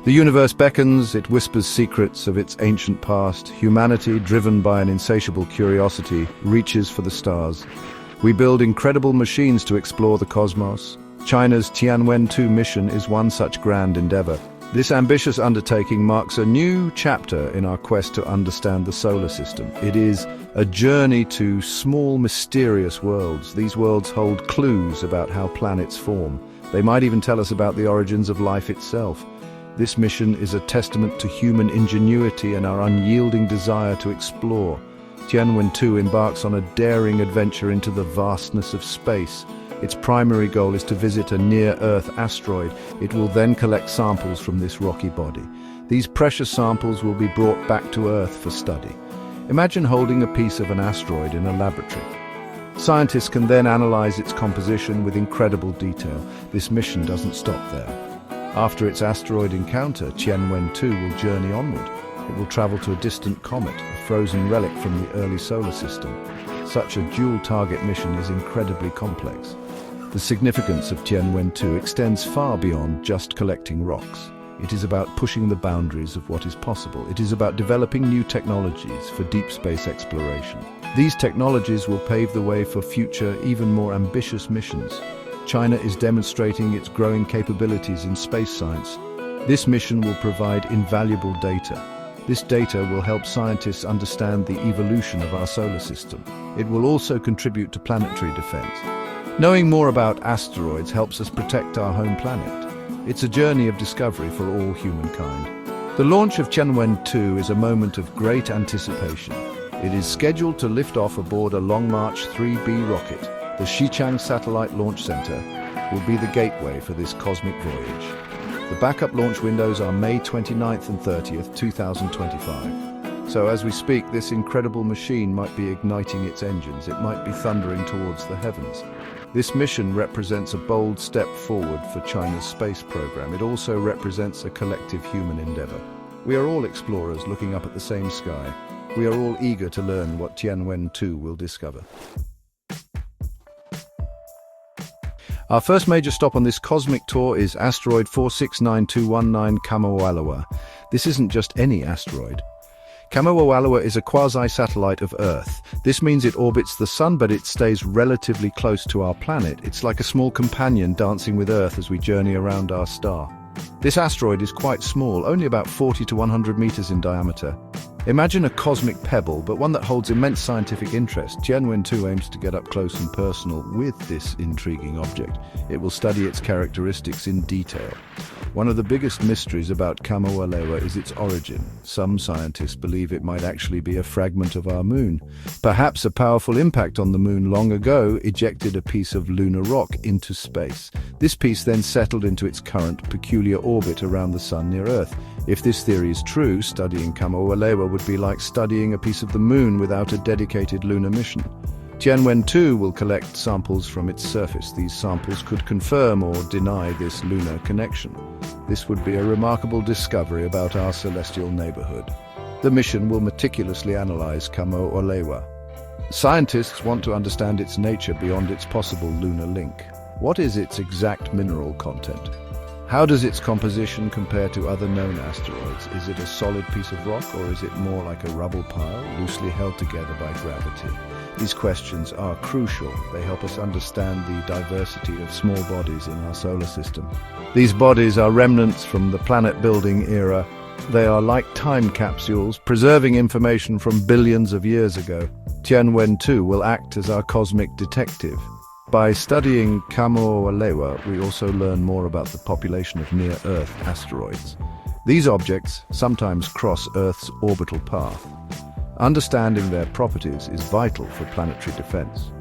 The universe beckons, it whispers secrets of its ancient past. Humanity, driven by an insatiable curiosity, reaches for the stars. We build incredible machines to explore the cosmos. China's Tianwen-2 mission is one such grand endeavor. This ambitious undertaking marks a new chapter in our quest to understand the solar system. It is a journey to small, mysterious worlds. These worlds hold clues about how planets form. They might even tell us about the origins of life itself. This mission is a testament to human ingenuity and our unyielding desire to explore. Tianwen-2 embarks on a daring adventure into the vastness of space. Its primary goal is to visit a near-Earth asteroid. It will then collect samples from this rocky body. These precious samples will be brought back to Earth for study. Imagine holding a piece of an asteroid in a laboratory. Scientists can then analyze its composition with incredible detail. This mission doesn't stop there. After its asteroid encounter, Tianwen-2 will journey onward. It will travel to a distant comet, a frozen relic from the early solar system. Such a dual-target mission is incredibly complex. The significance of Tianwen-2 extends far beyond just collecting rocks. It is about pushing the boundaries of what is possible. It is about developing new technologies for deep space exploration. These technologies will pave the way for future, even more ambitious missions. China is demonstrating its growing capabilities in space science. This mission will provide invaluable data. This data will help scientists understand the evolution of our solar system. It will also contribute to planetary defense. Knowing more about asteroids helps us protect our home planet. It's a journey of discovery for all humankind. The launch of Tianwen-2 is a moment of great anticipation. It is scheduled to lift off aboard a Long March 3B rocket. The Xichang Satellite Launch Center will be the gateway for this cosmic voyage. The backup launch windows are May 29th and 30th, 2025. So as we speak, this incredible machine might be igniting its engines. It might be thundering towards the heavens. This mission represents a bold step forward for China's space program. It also represents a collective human endeavor. We are all explorers looking up at the same sky. We are all eager to learn what Tianwen-2 will discover. Our first major stop on this cosmic tour is Asteroid 469219 Kamowalowa. This isn't just any asteroid. Kamowalowa is a quasi-satellite of Earth. This means it orbits the Sun, but it stays relatively close to our planet. It's like a small companion dancing with Earth as we journey around our star. This asteroid is quite small, only about 40 to 100 meters in diameter. Imagine a cosmic pebble, but one that holds immense scientific interest. Tianwen-2 aims to get up close and personal with this intriguing object. It will study its characteristics in detail. One of the biggest mysteries about Kamowalowa is its origin. Some scientists believe it might actually be a fragment of our moon. Perhaps a powerful impact on the moon long ago ejected a piece of lunar rock into space. This piece then settled into its current peculiar orbit around the Sun near Earth. If this theory is true, studying Kamowalowa would be like studying a piece of the moon without a dedicated lunar mission. Tianwen-2 will collect samples from its surface. These samples could confirm or deny this lunar connection. This would be a remarkable discovery about our celestial neighborhood. The mission will meticulously analyze Kamowalowa. Scientists want to understand its nature beyond its possible lunar link. What is its exact mineral content? How does its composition compare to other known asteroids? Is it a solid piece of rock, or is it more like a rubble pile, loosely held together by gravity? These questions are crucial. They help us understand the diversity of small bodies in our solar system. These bodies are remnants from the planet-building era. They are like time capsules, preserving information from billions of years ago. Tianwen-2 will act as our cosmic detective. By studying Kamowalowa, we also learn more about the population of near-Earth asteroids. These objects sometimes cross Earth's orbital path. Understanding their properties is vital for planetary defense.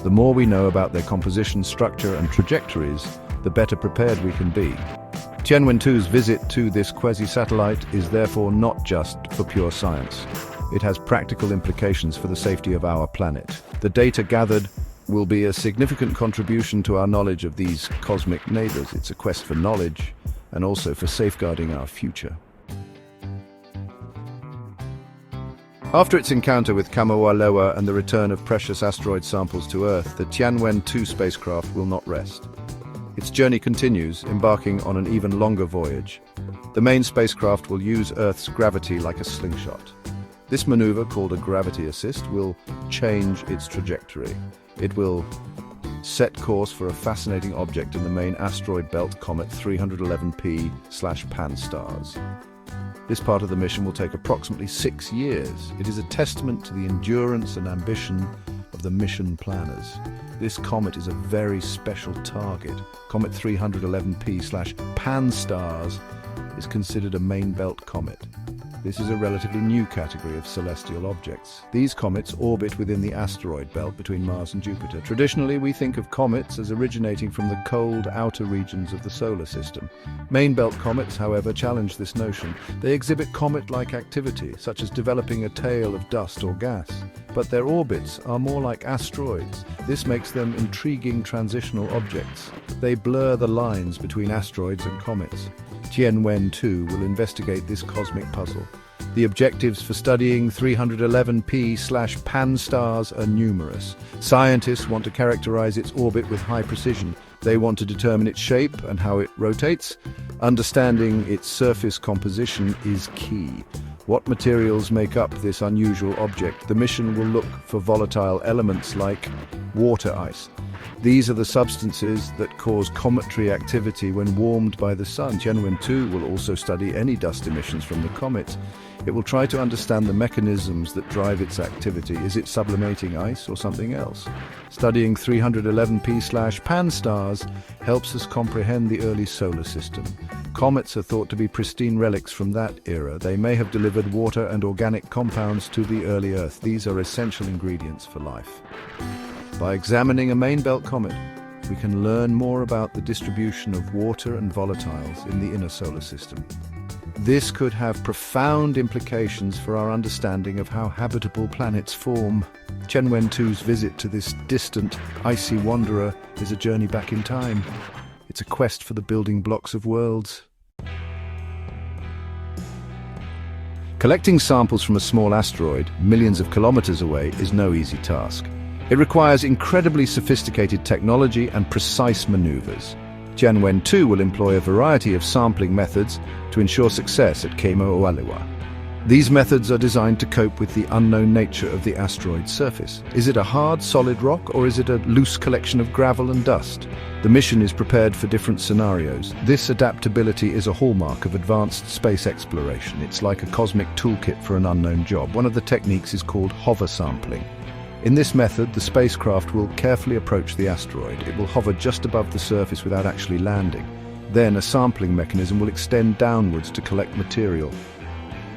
The more we know about their composition, structure, and trajectories, the better prepared we can be. Tianwen-2's visit to this quasi-satellite is therefore not just for pure science. It has practical implications for the safety of our planet. The data gathered will be a significant contribution to our knowledge of these cosmic neighbors. It's a quest for knowledge and also for safeguarding our future. After its encounter with Kamowalowa and the return of precious asteroid samples to Earth, the Tianwen-2 spacecraft will not rest. Its journey continues, embarking on an even longer voyage. The main spacecraft will use Earth's gravity like a slingshot. This maneuver, called a gravity assist, will change its trajectory. It will set course for a fascinating object in the main asteroid belt, comet 311P/Pan-STARRS. This part of the mission will take approximately 6 years. It is a testament to the endurance and ambition of the mission planners. This comet is a very special target. Comet 311P/Pan-STARRS is considered a main belt comet. This is a relatively new category of celestial objects. These comets orbit within the asteroid belt between Mars and Jupiter. Traditionally, we think of comets as originating from the cold outer regions of the solar system. Main belt comets, however, challenge this notion. They exhibit comet-like activity, such as developing a tail of dust or gas. But their orbits are more like asteroids. This makes them intriguing transitional objects. They blur the lines between asteroids and comets. Tianwen-2 will investigate this cosmic puzzle. The objectives for studying 311P/Pan-STARRS are numerous. Scientists want to characterize its orbit with high precision. They want to determine its shape and how it rotates. Understanding its surface composition is key. What materials make up this unusual object? The mission will look for volatile elements like water ice. These are the substances that cause cometary activity when warmed by the sun. Tianwen-2 will also study any dust emissions from the comet. It will try to understand the mechanisms that drive its activity. Is it sublimating ice or something else? Studying 311P/Pan-STARRS helps us comprehend the early solar system. Comets are thought to be pristine relics from that era. They may have delivered water and organic compounds to the early Earth. These are essential ingredients for life. By examining a main belt comet, we can learn more about the distribution of water and volatiles in the inner solar system. This could have profound implications for our understanding of how habitable planets form. Tianwen-2's visit to this distant, icy wanderer is a journey back in time. It's a quest for the building blocks of worlds. Collecting samples from a small asteroid, millions of kilometers away, is no easy task. It requires incredibly sophisticated technology and precise maneuvers. Tianwen-2 will employ a variety of sampling methods to ensure success at Keimo-Oalewa. These methods are designed to cope with the unknown nature of the asteroid's surface. Is it a hard, solid rock, or is it a loose collection of gravel and dust? The mission is prepared for different scenarios. This adaptability is a hallmark of advanced space exploration. It's like a cosmic toolkit for an unknown job. One of the techniques is called hover sampling. In this method, the spacecraft will carefully approach the asteroid. It will hover just above the surface without actually landing. Then a sampling mechanism will extend downwards to collect material.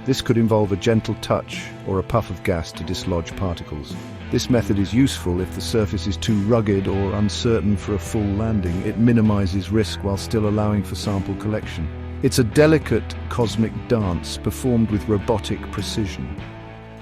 This could involve a gentle touch or a puff of gas to dislodge particles. This method is useful if the surface is too rugged or uncertain for a full landing. It minimizes risk while still allowing for sample collection. It's a delicate cosmic dance performed with robotic precision.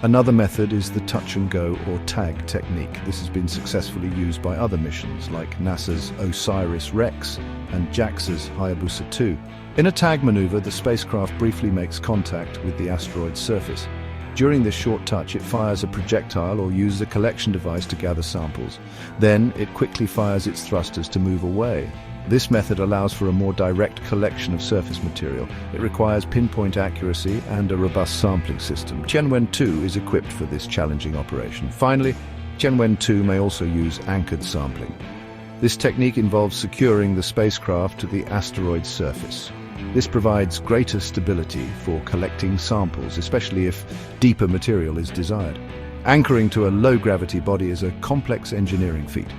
Another method is the touch-and-go or tag technique. This has been successfully used by other missions like NASA's OSIRIS-REx and JAXA's Hayabusa 2. In a tag maneuver, the spacecraft briefly makes contact with the asteroid's surface. During this short touch, it fires a projectile or uses a collection device to gather samples. Then, it quickly fires its thrusters to move away. This method allows for a more direct collection of surface material. It requires pinpoint accuracy and a robust sampling system. Tianwen-2 is equipped for this challenging operation. Finally, Tianwen-2 may also use anchored sampling. This technique involves securing the spacecraft to the asteroid's surface. This provides greater stability for collecting samples, especially if deeper material is desired. Anchoring to a low-gravity body is a complex engineering feat.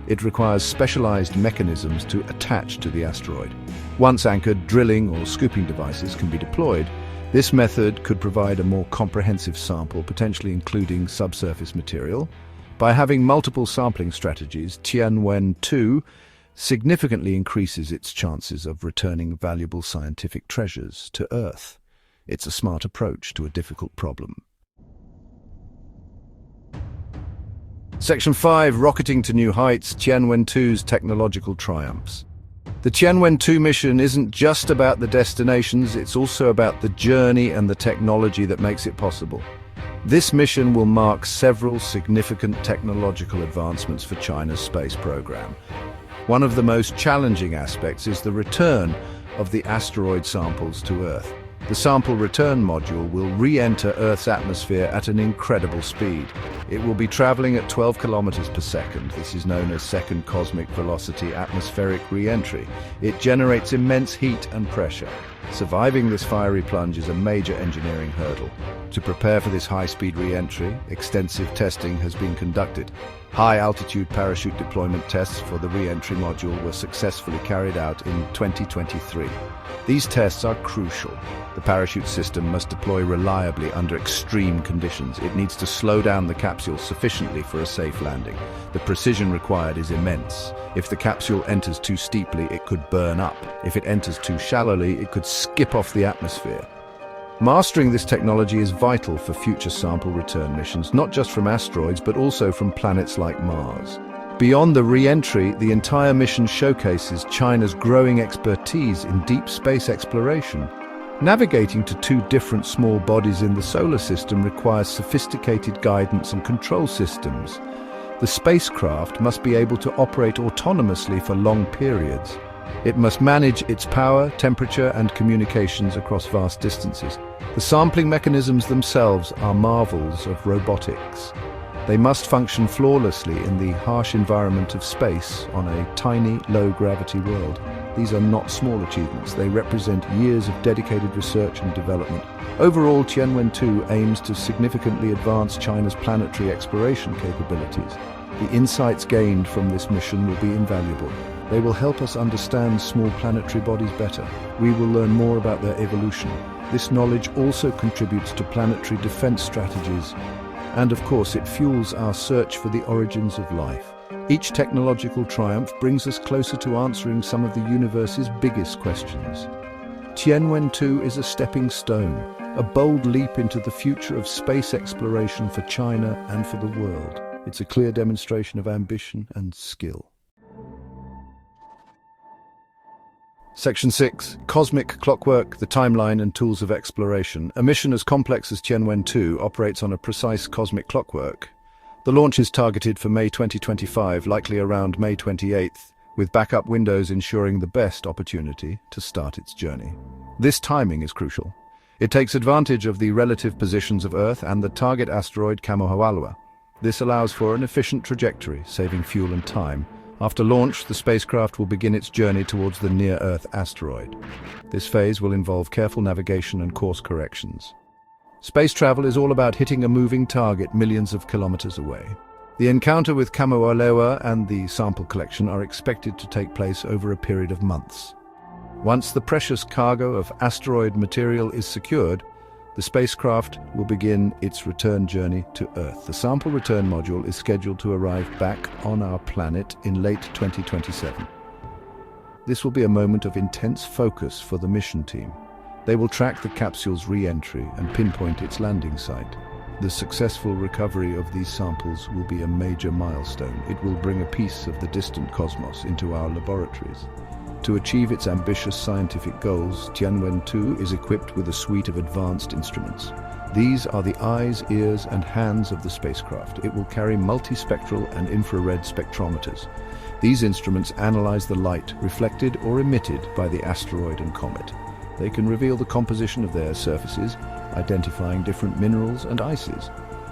It requires specialized mechanisms to attach to the asteroid. Once anchored, drilling or scooping devices can be deployed. This method could provide a more comprehensive sample, potentially including subsurface material. By having multiple sampling strategies, Tianwen-2 significantly increases its chances of returning valuable scientific treasures to Earth. It's a smart approach to a difficult problem. Section 5. Rocketing to New Heights, Tianwen-2's Technological Triumphs. The Tianwen-2 mission isn't just about the destinations, it's also about the journey and the technology that makes it possible. This mission will mark several significant technological advancements for China's space program. One of the most challenging aspects is the return of the asteroid samples to Earth. The sample return module will re-enter Earth's atmosphere at an incredible speed. It will be traveling at 12 kilometers per second. This is known as second cosmic velocity atmospheric re-entry. It generates immense heat and pressure. Surviving this fiery plunge is a major engineering hurdle. To prepare for this high-speed re-entry, extensive testing has been conducted. High-altitude parachute deployment tests for the re-entry module were successfully carried out in 2023. These tests are crucial. The parachute system must deploy reliably under extreme conditions. It needs to slow down the capsule sufficiently for a safe landing. The precision required is immense. If the capsule enters too steeply, it could burn up. If it enters too shallowly, it could skip off the atmosphere. Mastering this technology is vital for future sample return missions, not just from asteroids, but also from planets like Mars. Beyond the re-entry, the entire mission showcases China's growing expertise in deep space exploration. Navigating to two different small bodies in the solar system requires sophisticated guidance and control systems. The spacecraft must be able to operate autonomously for long periods. It must manage its power, temperature, and communications across vast distances. The sampling mechanisms themselves are marvels of robotics. They must function flawlessly in the harsh environment of space on a tiny, low-gravity world. These are not small achievements. They represent years of dedicated research and development. Overall, Tianwen-2 aims to significantly advance China's planetary exploration capabilities. The insights gained from this mission will be invaluable. They will help us understand small planetary bodies better. We will learn more about their evolution. This knowledge also contributes to planetary defense strategies. And of course, it fuels our search for the origins of life. Each technological triumph brings us closer to answering some of the universe's biggest questions. Tianwen-2 is a stepping stone, a bold leap into the future of space exploration for China and for the world. It's a clear demonstration of ambition and skill. Section 6. Cosmic Clockwork, the Timeline and Tools of Exploration. A mission as complex as Tianwen-2 operates on a precise cosmic clockwork. The launch is targeted for May 2025, likely around May 28th, with backup windows ensuring the best opportunity to start its journey. This timing is crucial. It takes advantage of the relative positions of Earth and the target asteroid Kamohoalua. This allows for an efficient trajectory, saving fuel and time. After launch, the spacecraft will begin its journey towards the near-Earth asteroid. This phase will involve careful navigation and course corrections. Space travel is all about hitting a moving target millions of kilometers away. The encounter with Kamohoalua and the sample collection are expected to take place over a period of months. Once the precious cargo of asteroid material is secured, the spacecraft will begin its return journey to Earth. The sample return module is scheduled to arrive back on our planet in late 2027. This will be a moment of intense focus for the mission team. They will track the capsule's re-entry and pinpoint its landing site. The successful recovery of these samples will be a major milestone. It will bring a piece of the distant cosmos into our laboratories. To achieve its ambitious scientific goals, Tianwen-2 is equipped with a suite of advanced instruments. These are the eyes, ears, and hands of the spacecraft. It will carry multispectral and infrared spectrometers. These instruments analyze the light reflected or emitted by the asteroid and comet. They can reveal the composition of their surfaces, identifying different minerals and ices.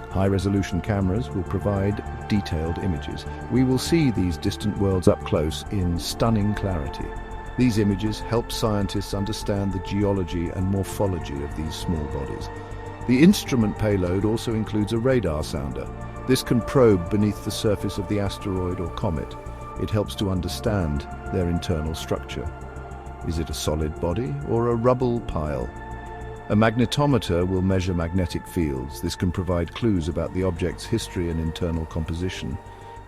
High-resolution cameras will provide detailed images. We will see these distant worlds up close in stunning clarity. These images help scientists understand the geology and morphology of these small bodies. The instrument payload also includes a radar sounder. This can probe beneath the surface of the asteroid or comet. It helps to understand their internal structure. Is it a solid body or a rubble pile? A magnetometer will measure magnetic fields. This can provide clues about the object's history and internal composition.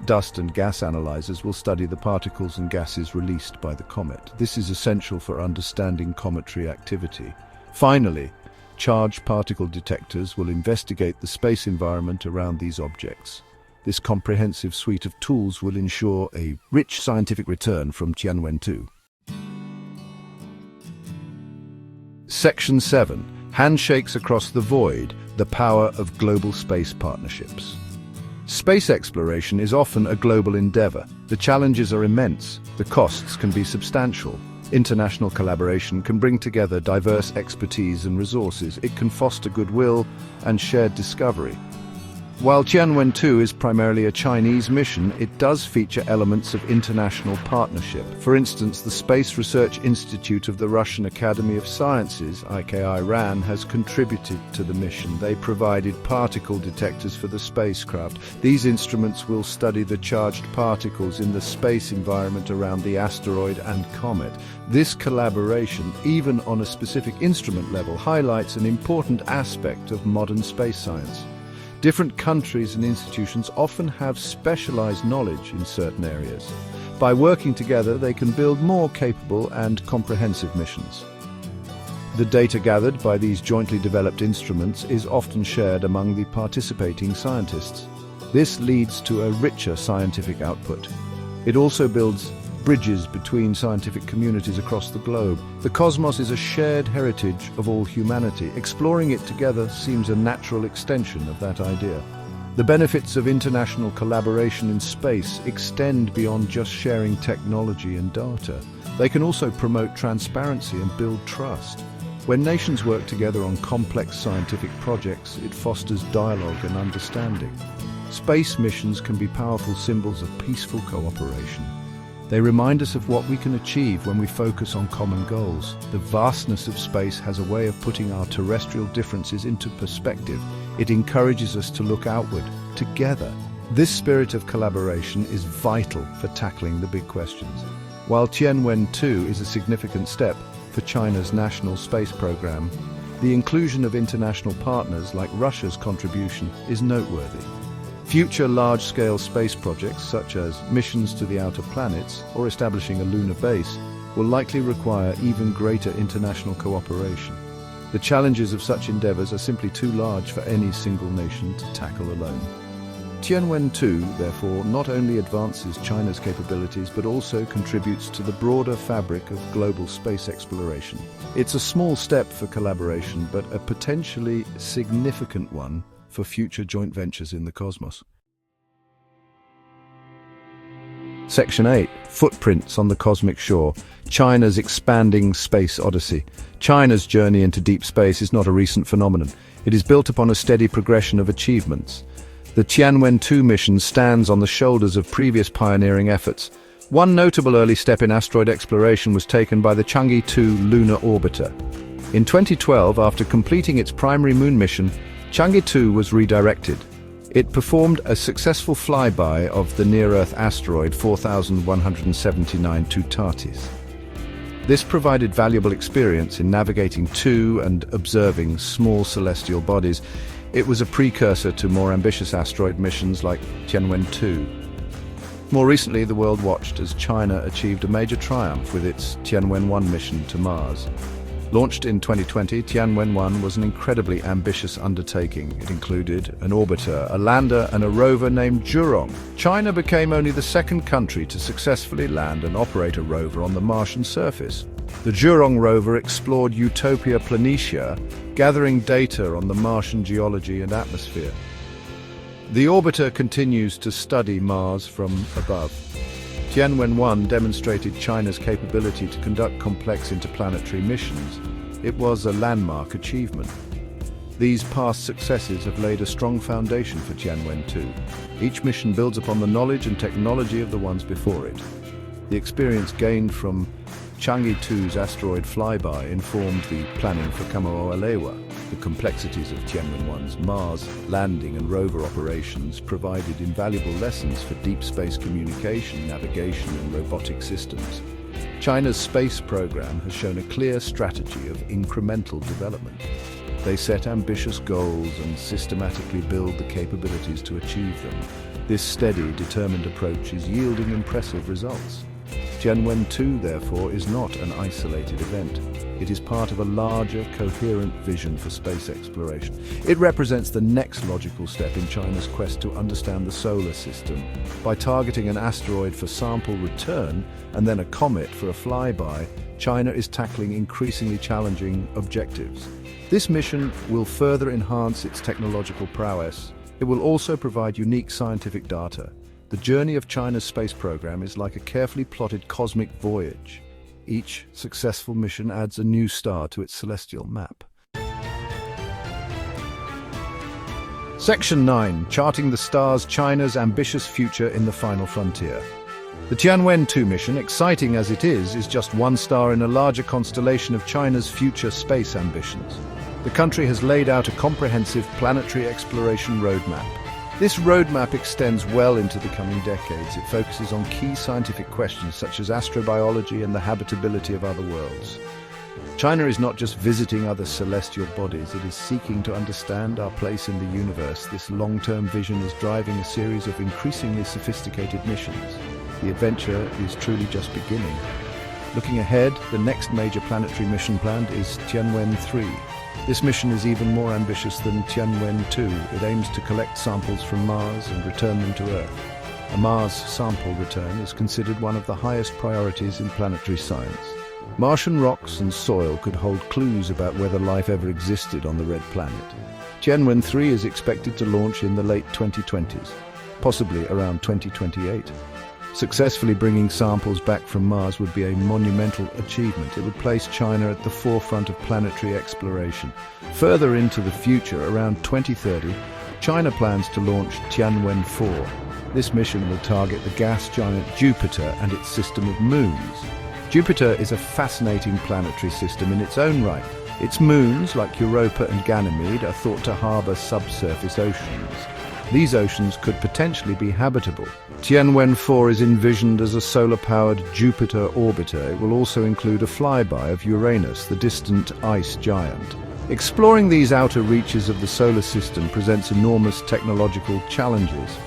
Dust and gas analyzers will study the particles and gases released by the comet. This is essential for understanding cometary activity. Finally, charged particle detectors will investigate the space environment around these objects. This comprehensive suite of tools will ensure a rich scientific return from Tianwen-2. Section 7. Handshakes across the void, the power of global space partnerships. Space exploration is often a global endeavor. The challenges are immense. The costs can be substantial. International collaboration can bring together diverse expertise and resources. It can foster goodwill and shared discovery. While Tianwen-2 is primarily a Chinese mission, it does feature elements of international partnership. For instance, the Space Research Institute of the Russian Academy of Sciences, IKI-RAN, has contributed to the mission. They provided particle detectors for the spacecraft. These instruments will study the charged particles in the space environment around the asteroid and comet. This collaboration, even on a specific instrument level, highlights an important aspect of modern space science. Different countries and institutions often have specialized knowledge in certain areas. By working together, they can build more capable and comprehensive missions. The data gathered by these jointly developed instruments is often shared among the participating scientists. This leads to a richer scientific output. It also builds bridges between scientific communities across the globe. The cosmos is a shared heritage of all humanity. Exploring it together seems a natural extension of that idea. The benefits of international collaboration in space extend beyond just sharing technology and data. They can also promote transparency and build trust. When nations work together on complex scientific projects, it fosters dialogue and understanding. Space missions can be powerful symbols of peaceful cooperation. They remind us of what we can achieve when we focus on common goals. The vastness of space has a way of putting our terrestrial differences into perspective. It encourages us to look outward, together. This spirit of collaboration is vital for tackling the big questions. While Tianwen-2 is a significant step for China's national space program, the inclusion of international partners like Russia's contribution is noteworthy. Future large-scale space projects, such as missions to the outer planets or establishing a lunar base, will likely require even greater international cooperation. The challenges of such endeavors are simply too large for any single nation to tackle alone. Tianwen-2, therefore, not only advances China's capabilities but also contributes to the broader fabric of global space exploration. It's a small step for collaboration, but a potentially significant one for future joint ventures in the cosmos. Section 8. Footprints on the cosmic shore. China's expanding space odyssey. China's journey into deep space is not a recent phenomenon. It is built upon a steady progression of achievements. The Tianwen-2 mission stands on the shoulders of previous pioneering efforts. One notable early step in asteroid exploration was taken by the Chang'e-2 lunar orbiter. In 2012, after completing its primary moon mission, Chang'e-2 was redirected. It performed a successful flyby of the near-Earth asteroid 4179 Tutatis. This provided valuable experience in navigating to and observing small celestial bodies. It was a precursor to more ambitious asteroid missions like Tianwen-2. More recently, the world watched as China achieved a major triumph with its Tianwen-1 mission to Mars. Launched in 2020, Tianwen-1 was an incredibly ambitious undertaking. It included an orbiter, a lander, and a rover named Zhurong. China became only the second country to successfully land and operate a rover on the Martian surface. The Zhurong rover explored Utopia Planitia, gathering data on the Martian geology and atmosphere. The orbiter continues to study Mars from above. Tianwen-1 demonstrated China's capability to conduct complex interplanetary missions. It was a landmark achievement. These past successes have laid a strong foundation for Tianwen-2. Each mission builds upon the knowledge and technology of the ones before it. The experience gained from Chang'e-2's asteroid flyby informed the planning for Kamoa-Alewa. The complexities of Tianwen-1's Mars landing and rover operations provided invaluable lessons for deep space communication, navigation, and robotic systems. China's space program has shown a clear strategy of incremental development. They set ambitious goals and systematically build the capabilities to achieve them. This steady, determined approach is yielding impressive results. Tianwen-2, therefore, is not an isolated event. It is part of a larger, coherent vision for space exploration. It represents the next logical step in China's quest to understand the solar system. By targeting an asteroid for sample return and then a comet for a flyby, China is tackling increasingly challenging objectives. This mission will further enhance its technological prowess. It will also provide unique scientific data. The journey of China's space program is like a carefully plotted cosmic voyage. Each successful mission adds a new star to its celestial map. Section 9. Charting the stars, China's ambitious future in the final frontier. The Tianwen-2 mission, exciting as it is just one star in a larger constellation of China's future space ambitions. The country has laid out a comprehensive planetary exploration roadmap. This roadmap extends well into the coming decades. It focuses on key scientific questions such as astrobiology and the habitability of other worlds. China is not just visiting other celestial bodies, it is seeking to understand our place in the universe. This long-term vision is driving a series of increasingly sophisticated missions. The adventure is truly just beginning. Looking ahead, the next major planetary mission planned is Tianwen-3. This mission is even more ambitious than Tianwen-2. It aims to collect samples from Mars and return them to Earth. A Mars sample return is considered one of the highest priorities in planetary science. Martian rocks and soil could hold clues about whether life ever existed on the red planet. Tianwen-3 is expected to launch in the late 2020s, possibly around 2028. Successfully bringing samples back from Mars would be a monumental achievement. It would place China at the forefront of planetary exploration. Further into the future, around 2030, China plans to launch Tianwen-4. This mission will target the gas giant Jupiter and its system of moons. Jupiter is a fascinating planetary system in its own right. Its moons, like Europa and Ganymede, are thought to harbour subsurface oceans. These oceans could potentially be habitable. Tianwen-4 is envisioned as a solar-powered Jupiter orbiter. It will also include a flyby of Uranus, the distant ice giant. Exploring these outer reaches of the solar system presents enormous technological challenges,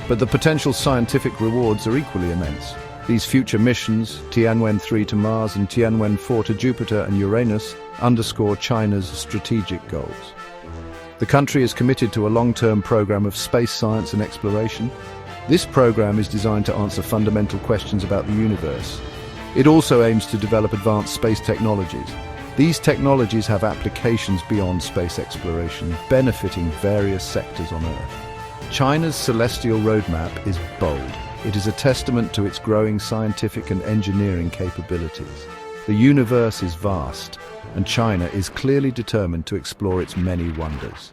but the potential scientific rewards are equally immense. These future missions, Tianwen-3 to Mars and Tianwen-4 to Jupiter and Uranus, underscore China's strategic goals. The country is committed to a long-term program of space science and exploration. This program is designed to answer fundamental questions about the universe. It also aims to develop advanced space technologies. These technologies have applications beyond space exploration, benefiting various sectors on Earth. China's celestial roadmap is bold. It is a testament to its growing scientific and engineering capabilities. The universe is vast, and China is clearly determined to explore its many wonders.